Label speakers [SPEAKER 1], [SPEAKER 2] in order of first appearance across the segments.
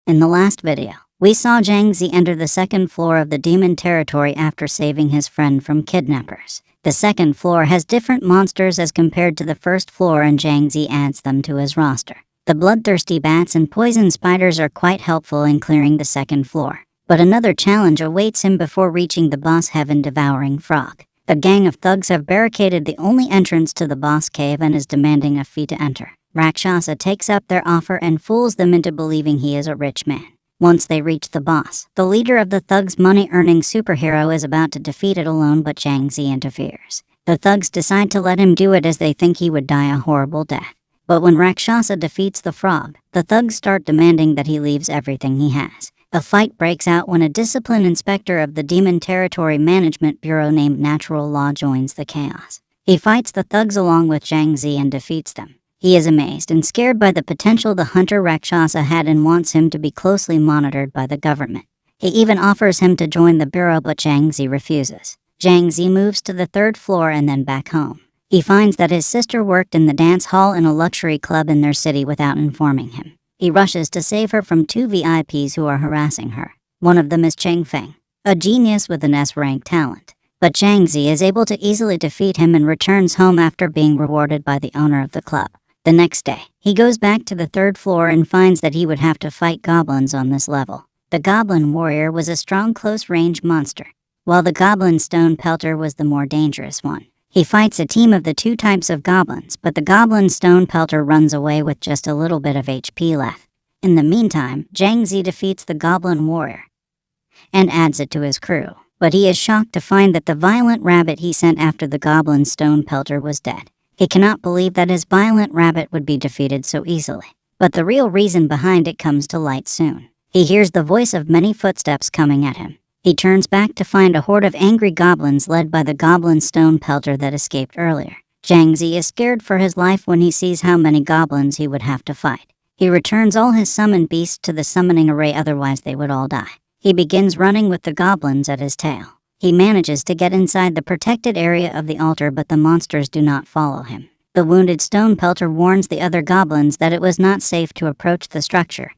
[SPEAKER 1] In the last video, we saw Zhang Zi enter the second floor of the demon territory after saving his friend from kidnappers. The second floor has different monsters as compared to the first floor, and Zhang Zi adds them to his roster. The bloodthirsty bats and poison spiders are quite helpful in clearing the second floor. But another challenge awaits him before reaching the boss heaven-devouring frog. A gang of thugs have barricaded the only entrance to the boss cave and is demanding a fee to enter. Rakshasa takes up their offer and fools them into believing he is a rich man. Once they reach the boss, the leader of the thugs' money-earning superhero is about to defeat it alone, but Zhang Zi interferes. The thugs decide to let him do it as they think he would die a horrible death. But when Rakshasa defeats the frog, the thugs start demanding that he leaves everything he has. A fight breaks out when a discipline inspector of the Demon Territory Management Bureau named Natural Law joins the chaos. He fights the thugs along with Zhang Zi and defeats them. He is amazed and scared by the potential the hunter Rakshasa had and wants him to be closely monitored by the government. He even offers him to join the bureau, but Zhang Zi refuses. Zhang Zi moves to the third floor and then back home. He finds that his sister worked in the dance hall in a luxury club in their city without informing him. He rushes to save her from two VIPs who are harassing her. One of them is Cheng Feng, a genius with an S-rank talent. But Zhang Zi is able to easily defeat him and returns home after being rewarded by the owner of the club. The next day, he goes back to the third floor and finds that he would have to fight goblins on this level. The Goblin Warrior was a strong close-range monster, while the Goblin Stone Pelter was the more dangerous one. He fights a team of the two types of goblins, but the Goblin Stone Pelter runs away with just a little bit of HP left. In the meantime, Zhang Zi defeats the Goblin Warrior and adds it to his crew, but he is shocked to find that the violent rabbit he sent after the Goblin Stone Pelter was dead. He cannot believe that his violent rabbit would be defeated so easily. But the real reason behind it comes to light soon. He hears the voice of many footsteps coming at him. He turns back to find a horde of angry goblins led by the Goblin Stone Pelter that escaped earlier. Zhang Zi is scared for his life when he sees how many goblins he would have to fight. He returns all his summoned beasts to the summoning array, otherwise they would all die. He begins running with the goblins at his tail. He manages to get inside the protected area of the altar, but the monsters do not follow him. The wounded Stone Pelter warns the other goblins that it was not safe to approach the structure,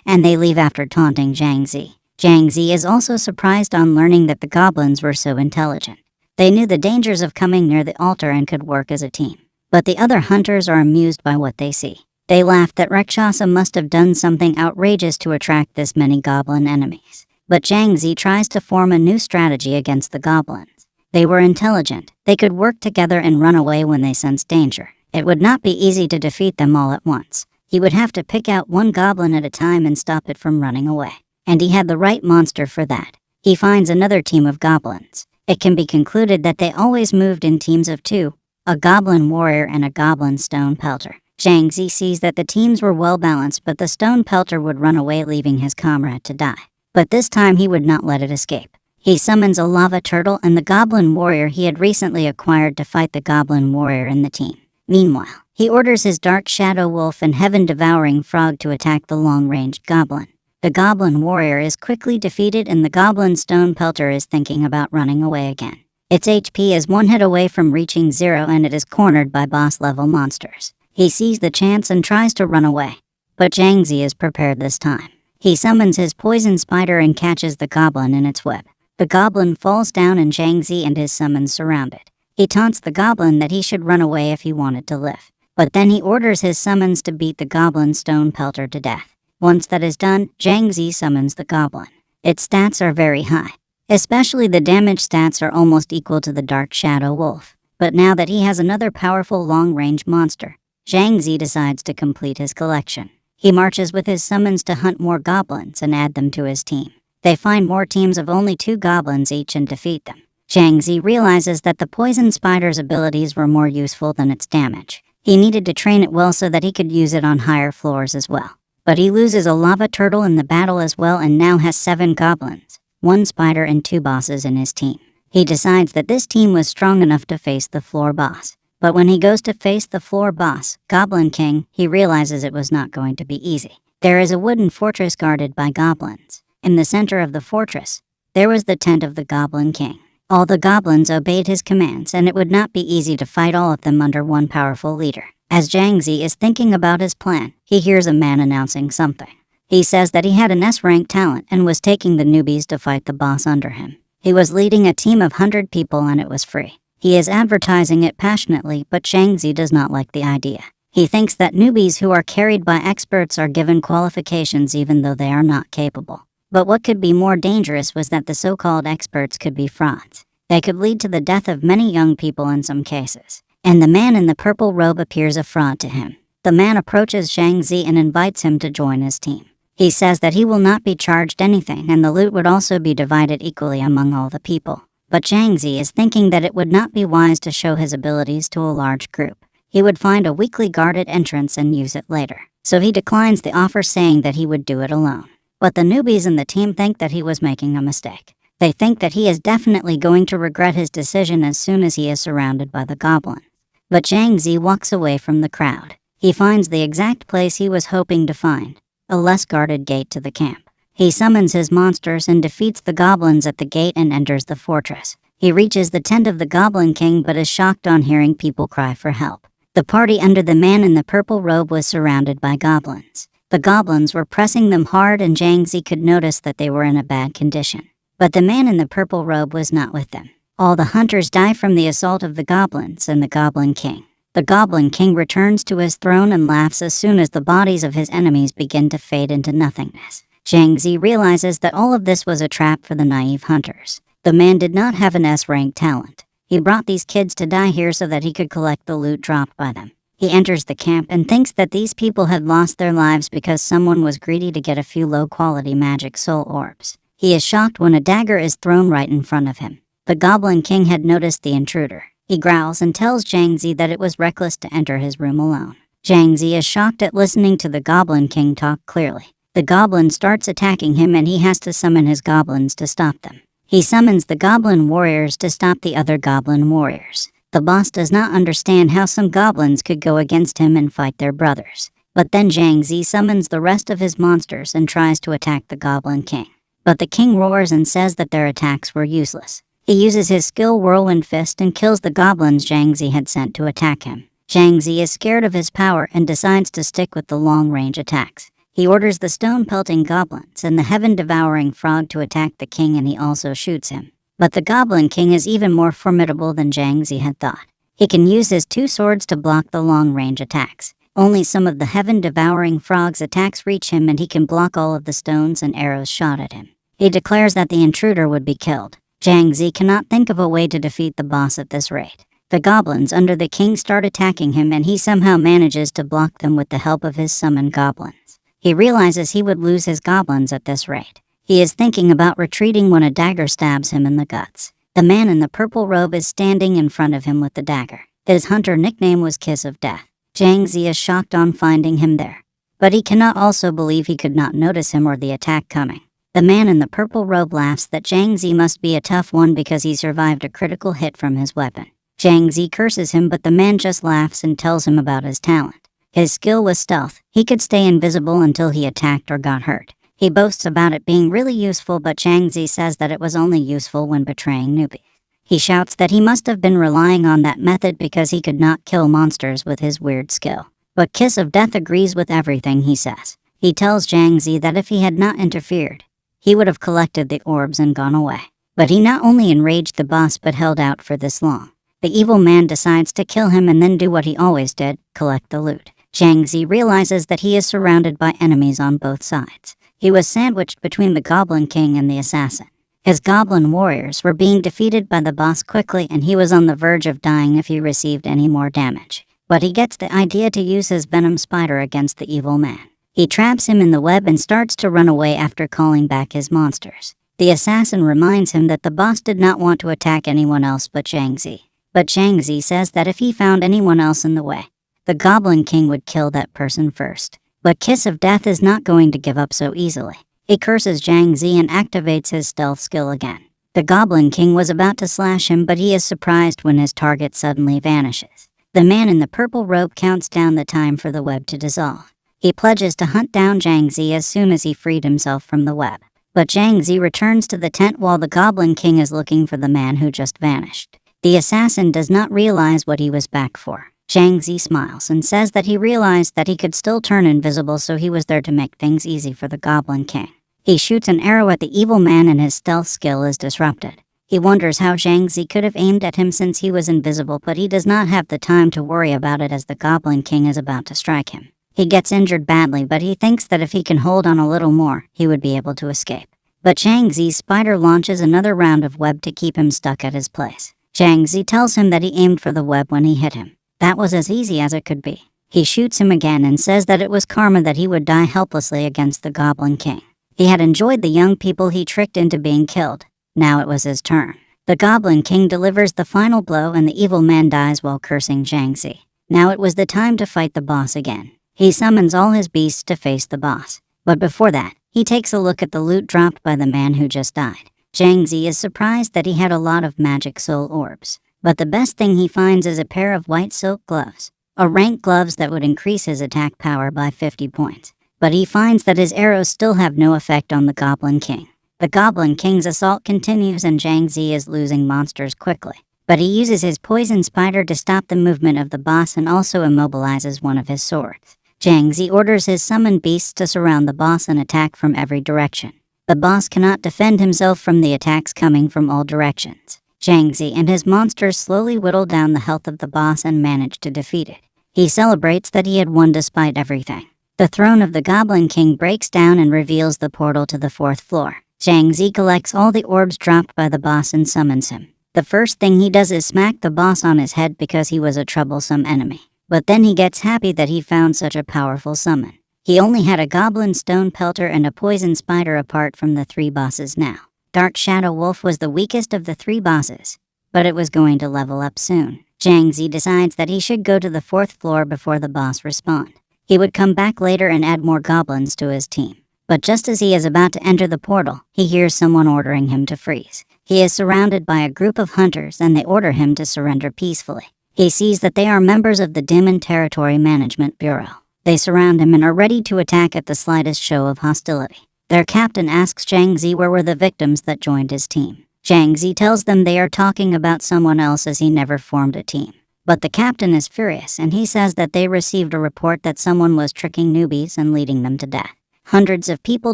[SPEAKER 1] and they leave after taunting Zhang Zi. Zhang Zi is also surprised on learning that the goblins were so intelligent. They knew the dangers of coming near the altar and could work as a team. But the other hunters are amused by what they see. They laugh that Rakshasa must have done something outrageous to attract this many goblin enemies. But Zhang Zi tries to form a new strategy against the goblins. They were intelligent. They could work together and run away when they sensed danger. It would not be easy to defeat them all at once. He would have to pick out one goblin at a time and stop it from running away. And he had the right monster for that. He finds another team of goblins. It can be concluded that they always moved in teams of two, a Goblin Warrior and a Goblin Stone Pelter. Zhang Zi sees that the teams were well balanced, but the Stone Pelter would run away, leaving his comrade to die. But this time he would not let it escape. He summons a lava turtle and the Goblin Warrior he had recently acquired to fight the Goblin Warrior in the team. Meanwhile, he orders his Dark Shadow Wolf and Heaven-devouring frog to attack the long-range goblin. The Goblin Warrior is quickly defeated and the Goblin Stone Pelter is thinking about running away again. Its HP is one hit away from reaching 0 and it is cornered by boss-level monsters. He sees the chance and tries to run away, but Zhang Zi is prepared this time. He summons his poison spider and catches the goblin in its web. The goblin falls down and Zhang Zi and his summons surround it. He taunts the goblin that he should run away if he wanted to live. But then he orders his summons to beat the Goblin Stone Pelter to death. Once that is done, Zhang Zi summons the goblin. Its stats are very high. Especially the damage stats are almost equal to the Dark Shadow Wolf. But now that he has another powerful long-range monster, Zhang Zi decides to complete his collection. He marches with his summons to hunt more goblins and add them to his team. They find more teams of only 2 goblins each and defeat them. Zhang Zi realizes that the poison spider's abilities were more useful than its damage. He needed to train it well so that he could use it on higher floors as well. But he loses a lava turtle in the battle as well and now has 7 goblins, 1 spider and 2 bosses in his team. He decides that this team was strong enough to face the floor boss. But when he goes to face the floor boss, Goblin King, he realizes it was not going to be easy. There is a wooden fortress guarded by goblins. In the center of the fortress, there was the tent of the Goblin King. All the goblins obeyed his commands, and it would not be easy to fight all of them under one powerful leader. As Zhang Zi is thinking about his plan, he hears a man announcing something. He says that he had an S-rank talent and was taking the newbies to fight the boss under him. He was leading a team of 100 people and it was free. He is advertising it passionately, but Zhang Zi does not like the idea. He thinks that newbies who are carried by experts are given qualifications even though they are not capable. But what could be more dangerous was that the so-called experts could be frauds. They could lead to the death of many young people in some cases. And the man in the purple robe appears a fraud to him. The man approaches Zhang Zi and invites him to join his team. He says that he will not be charged anything and the loot would also be divided equally among all the people. But Zhang Zi is thinking that it would not be wise to show his abilities to a large group. He would find a weakly guarded entrance and use it later. So he declines the offer, saying that he would do it alone. But the newbies in the team think that he was making a mistake. They think that he is definitely going to regret his decision as soon as he is surrounded by the goblins. But Zhang Zi walks away from the crowd. He finds the exact place he was hoping to find, a less guarded gate to the camp. He summons his monsters and defeats the goblins at the gate and enters the fortress. He reaches the tent of the Goblin King but is shocked on hearing people cry for help. The party under the man in the purple robe was surrounded by goblins. The goblins were pressing them hard and Zhang Zi could notice that they were in a bad condition. But the man in the purple robe was not with them. All the hunters die from the assault of the goblins and the Goblin King. The Goblin King returns to his throne and laughs as soon as the bodies of his enemies begin to fade into nothingness. Zhang Zi realizes that all of this was a trap for the naive hunters. The man did not have an S-rank talent. He brought these kids to die here so that he could collect the loot dropped by them. He enters the camp and thinks that these people had lost their lives because someone was greedy to get a few low-quality magic soul orbs. He is shocked when a dagger is thrown right in front of him. The Goblin King had noticed the intruder. He growls and tells Zhang Zi that it was reckless to enter his room alone. Zhang Zi is shocked at listening to the Goblin King talk clearly. The goblin starts attacking him and he has to summon his goblins to stop them. He summons the goblin warriors to stop the other goblin warriors. The boss does not understand how some goblins could go against him and fight their brothers. But then Zhang Zi summons the rest of his monsters and tries to attack the Goblin King. But the king roars and says that their attacks were useless. He uses his skill Whirlwind Fist and kills the goblins Zhang Zi had sent to attack him. Zhang Zi is scared of his power and decides to stick with the long-range attacks. He orders the stone-pelting goblins and the heaven-devouring frog to attack the king and he also shoots him. But the Goblin King is even more formidable than Zhang Zi had thought. He can use his two swords to block the long-range attacks. Only some of the heaven-devouring frog's attacks reach him and he can block all of the stones and arrows shot at him. He declares that the intruder would be killed. Zhang Zi cannot think of a way to defeat the boss at this rate. The goblins under the king start attacking him and he somehow manages to block them with the help of his summoned goblins. He realizes he would lose his goblins at this rate. He is thinking about retreating when a dagger stabs him in the guts. The man in the purple robe is standing in front of him with the dagger. His hunter nickname was Kiss of Death. Zhang Zi is shocked on finding him there. But he cannot also believe he could not notice him or the attack coming. The man in the purple robe laughs that Zhang Zi must be a tough one because he survived a critical hit from his weapon. Zhang Zi curses him but the man just laughs and tells him about his talent. His skill was stealth. He could stay invisible until he attacked or got hurt. He boasts about it being really useful but Zhang Zi says that it was only useful when betraying newbies. He shouts that he must have been relying on that method because he could not kill monsters with his weird skill. But Kiss of Death agrees with everything he says. He tells Zhang Zi that if he had not interfered, he would have collected the orbs and gone away. But he not only enraged the boss but held out for this long. The evil man decides to kill him and then do what he always did, collect the loot. Zhang Zi realizes that he is surrounded by enemies on both sides. He was sandwiched between the Goblin King and the assassin. His goblin warriors were being defeated by the boss quickly and he was on the verge of dying if he received any more damage. But he gets the idea to use his venom spider against the evil man. He traps him in the web and starts to run away after calling back his monsters. The assassin reminds him that the boss did not want to attack anyone else but Zhang Zi. But Zhang Zi says that if he found anyone else in the way, the Goblin King would kill that person first. But Kiss of Death is not going to give up so easily. He curses Zhang Zi and activates his stealth skill again. The Goblin King was about to slash him but he is surprised when his target suddenly vanishes. The man in the purple robe counts down the time for the web to dissolve. He pledges to hunt down Zhang Zi as soon as he freed himself from the web. But Zhang Zi returns to the tent while the Goblin King is looking for the man who just vanished. The assassin does not realize what he was back for. Zhang Zi smiles and says that he realized that he could still turn invisible, so he was there to make things easy for the Goblin King. He shoots an arrow at the evil man and his stealth skill is disrupted. He wonders how Zhang Zi could have aimed at him since he was invisible, but he does not have the time to worry about it as the Goblin King is about to strike him. He gets injured badly, but he thinks that if he can hold on a little more, he would be able to escape. But Zhang Zi's spider launches another round of web to keep him stuck at his place. Zhang Zi tells him that he aimed for the web when he hit him. That was as easy as it could be. He shoots him again and says that it was karma that he would die helplessly against the Goblin King. He had enjoyed the young people he tricked into being killed. Now it was his turn. The Goblin King delivers the final blow and the evil man dies while cursing Zhang Zi. Now it was the time to fight the boss again. He summons all his beasts to face the boss. But before that, he takes a look at the loot dropped by the man who just died. Zhang Zi is surprised that he had a lot of magic soul orbs. But the best thing he finds is a pair of white silk gloves. A rank gloves that would increase his attack power by 50 points. But he finds that his arrows still have no effect on the Goblin King. The Goblin King's assault continues and Zhang Zi is losing monsters quickly. But he uses his poison spider to stop the movement of the boss and also immobilizes one of his swords. Zhang Zi orders his summoned beasts to surround the boss and attack from every direction. The boss cannot defend himself from the attacks coming from all directions. Zhang Zi and his monsters slowly whittle down the health of the boss and manage to defeat it. He celebrates that he had won despite everything. The throne of the Goblin King breaks down and reveals the portal to the 4th floor. Zhang Zi collects all the orbs dropped by the boss and summons him. The first thing he does is smack the boss on his head because he was a troublesome enemy. But then he gets happy that he found such a powerful summon. He only had a goblin stone pelter and a poison spider apart from the 3 bosses now. Dark Shadow Wolf was the weakest of the 3 bosses, but it was going to level up soon. Zhang Zi decides that he should go to the 4th floor before the boss respawned. He would come back later and add more goblins to his team. But just as he is about to enter the portal, he hears someone ordering him to freeze. He is surrounded by a group of hunters and they order him to surrender peacefully. He sees that they are members of the Demon Territory Management Bureau. They surround him and are ready to attack at the slightest show of hostility. Their captain asks Zhang Zi where were the victims that joined his team. Zhang Zi tells them they are talking about someone else as he never formed a team. But the captain is furious and he says that they received a report that someone was tricking newbies and leading them to death. Hundreds of people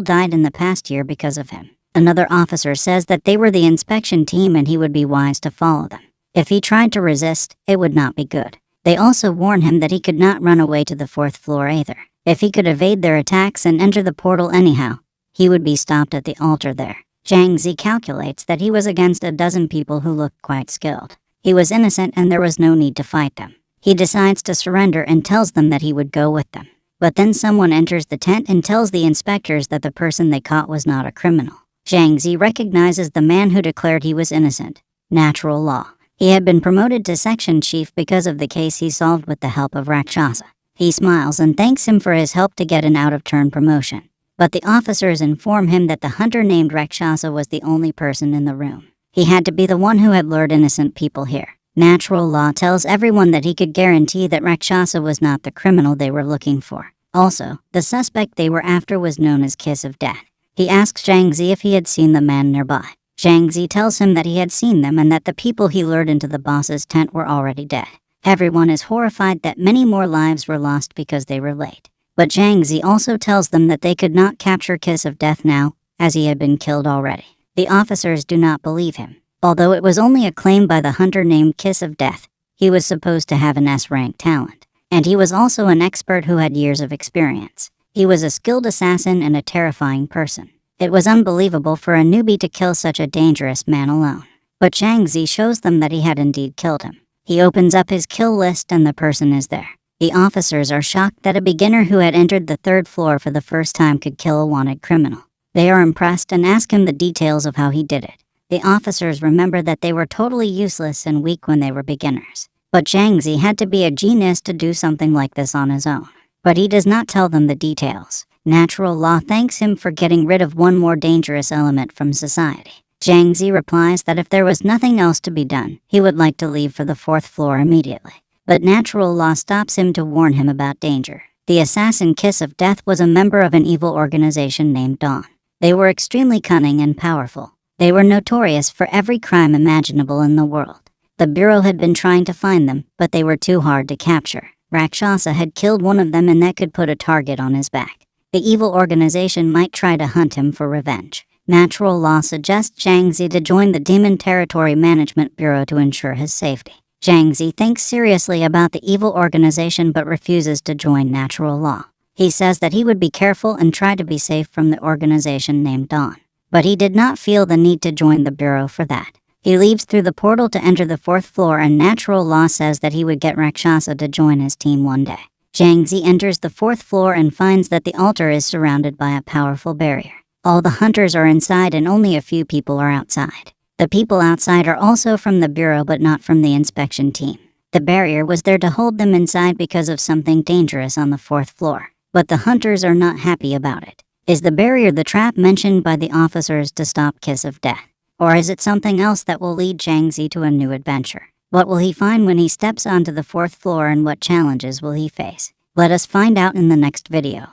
[SPEAKER 1] died in the past year because of him. Another officer says that they were the inspection team and he would be wise to follow them. If he tried to resist, it would not be good. They also warn him that he could not run away to the 4th floor either. If he could evade their attacks and enter the portal anyhow, he would be stopped at the altar there. Zhang Zi calculates that he was against a dozen people who looked quite skilled. He was innocent and there was no need to fight them. He decides to surrender and tells them that he would go with them. But then someone enters the tent and tells the inspectors that the person they caught was not a criminal. Zhang Zi recognizes the man who declared he was innocent. Natural Law. He had been promoted to section chief because of the case he solved with the help of Rakshasa. He smiles and thanks him for his help to get an out-of-turn promotion. But the officers inform him that the hunter named Rakshasa was the only person in the room. He had to be the one who had lured innocent people here. Natural Law tells everyone that he could guarantee that Rakshasa was not the criminal they were looking for. Also, the suspect they were after was known as Kiss of Death. He asks Zhang Zi if he had seen the man nearby. Zhang Zi tells him that he had seen them and that the people he lured into the boss's tent were already dead. Everyone is horrified that many more lives were lost because they were late. But Zhang Zi also tells them that they could not capture Kiss of Death now, as he had been killed already. The officers do not believe him. Although it was only a claim by the hunter named Kiss of Death, he was supposed to have an S-rank talent. And he was also an expert who had years of experience. He was a skilled assassin and a terrifying person. It was unbelievable for a newbie to kill such a dangerous man alone. But Zhang Zi shows them that he had indeed killed him. He opens up his kill list and the person is there. The officers are shocked that a beginner who had entered the 3rd floor for the first time could kill a wanted criminal. They are impressed and ask him the details of how he did it. The officers remember that they were totally useless and weak when they were beginners. But Zhang Zi had to be a genius to do something like this on his own. But he does not tell them the details. Natural Law thanks him for getting rid of one more dangerous element from society. Zhang Zi replies that if there was nothing else to be done, he would like to leave for the 4th floor immediately. But Natural Law stops him to warn him about danger. The assassin Kiss of Death was a member of an evil organization named Dawn. They were extremely cunning and powerful. They were notorious for every crime imaginable in the world. The Bureau had been trying to find them, but they were too hard to capture. Rakshasa had killed one of them and that could put a target on his back. The evil organization might try to hunt him for revenge. Natural law suggests Zhang Zi to join the Demon Territory Management Bureau to ensure his safety. Zhang Zi thinks seriously about the evil organization but refuses to join natural law. He says that he would be careful and try to be safe from the organization named Dawn. But he did not feel the need to join the Bureau for that. He leaves through the portal to enter the 4th floor and natural law says that he would get Rakshasa to join his team one day. Zhang Zi enters the 4th floor and finds that the altar is surrounded by a powerful barrier. All the hunters are inside and only a few people are outside. The people outside are also from the Bureau but not from the inspection team. The barrier was there to hold them inside because of something dangerous on the 4th floor. But the hunters are not happy about it. Is the barrier the trap mentioned by the officers to stop Kiss of Death? Or is it something else that will lead Zhang Zi to a new adventure? What will he find when he steps onto the 4th floor and what challenges will he face? Let us find out in the next video.